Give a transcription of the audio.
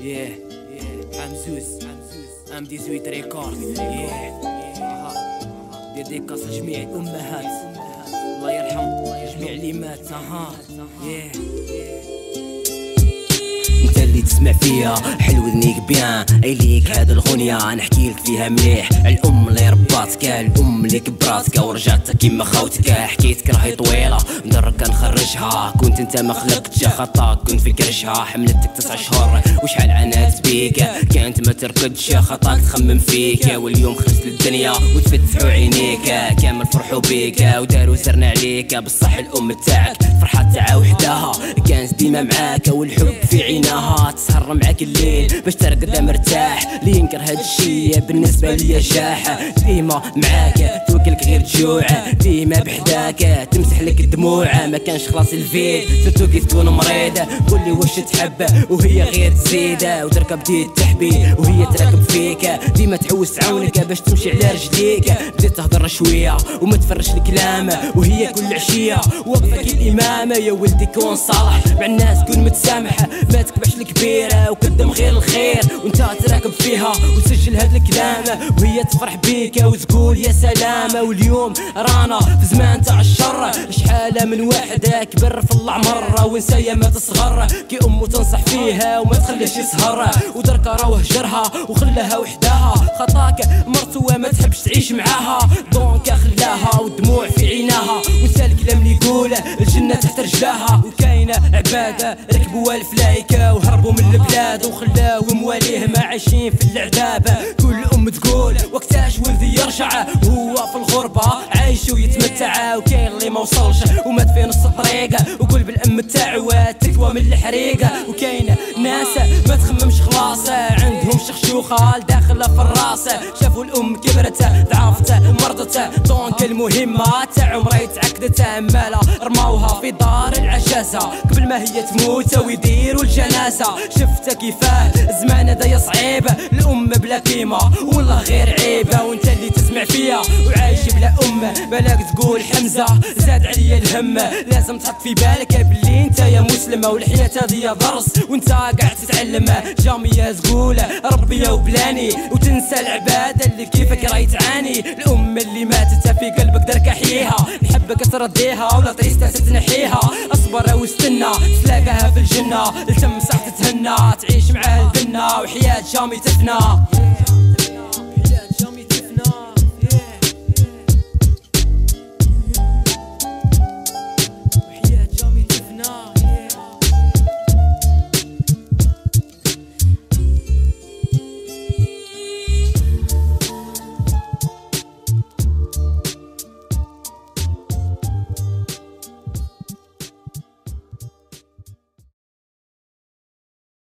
حمزوز ام 18 ريكورد. ديديكاس لجميع الامهات، الله يرحم جميع اللي مات. انت اللي تسمع فيها حلو ذنيك بيان، ايليك هاد الغنية نحكيلك فيها مليح. الام اللي رباتك، الام اللي كبراتك ورجعتك كيما خوتك. حكيتك راهي طويلة ندرك نخرجها، كنت انت ما خلقتش خطاك كنت في كرشها. حملتك 9 شهور وشحال عانات بيك، كانت ما تركدش خطاك تخمم فيك. واليوم خرجت للدنيا وتفتحوا عينيك، كامل فرحوا بيك وداروا سرنا عليك. بصح الام تاعك فرحة تاعها وحدها، كانت ديما معاك والحب في عينها. تسهر معاك الليل باش ترقد مرتاح، اللي ينكر هاد الشي بالنسبة ليا جاح. ديما معاك توكلك غير تجوع، ديما بحداك تمسح لك الدموع. ما كانش خلاص الفيد سيرتو كي تكون مريض، قولي واش تحب وهي غير تزيد. ودركا بديت تحبي وهي تراكب فيك، ديما تحوس تعاونك باش تمشي على رجليك. بديت تهضر شوية وما تفرش الكلام، وهي كل عشية واقفة كي الإمامة. يا ولدي كون صالح مع الناس كون متسامح، ما تكبحش الكبيرة وقدم غير الخير. وانت تراكب فيها وتسجل هاد الكلام، وهي تفرح بيك وتقول يا سلامة. واليوم رانا في زمان تاع الشر، شحالة من واحد كبر في العمر ونسايا ما تصغر، كي امو تنصح فيها وما تخليش يسهر. ودركا راهو هجرها وخلاها وحدها، خطاك مرتو ما تحبش تعيش معاها. دونك خلاها والدموع في عيناها، ونسى الكلام اللي يقول الجنة تحت رجلاها. وكاينة عبادة ركبوا الفلايكة وهربوا من البلاد، وخلاو مواليه ما عايشين في العذاب. كل ام تقول وقتاش ولدي يرجع، وهو في الغربة عايش ويتمتع. وكاين اللي ما وصلش ومات في نص الطريق، وقول بالام تاعو تكوى من الحريقة. وكاين ناس ما تخممش خلاص، عندهم شخشوخة داخلة في الراس. شافوا الام كبرت ضعفت مرضت، دونك المهمة تاعهم راهي تعقدت. مالا رماوها في دار العجازة قبل ما هي تموت ويديروا الجنازة. شفت كيفاه زمان هذايا صعيب، الام بلا قيمة والله غير عيبة. وانت اللي تسمع فيا وعايش بلا ام، بالك تقول حمزة زاد عليا الهم. لازم تحط في بالك بلي انت يا مسلمة، والحياة هذه درس وانت قاعد تتعلم. جامية تقول ربي يا وبلاني، وتنسى العبادة اللي كيفك راهي تعاني. الام اللي ماتت في قلبك درك احييها، نحبك ترديها ولا طيستها تنحيها. اصبر واستنى تلاقاها في الجنة، التمسح تتهنى تعيش معاها البنة، وحياة جامي تفنى.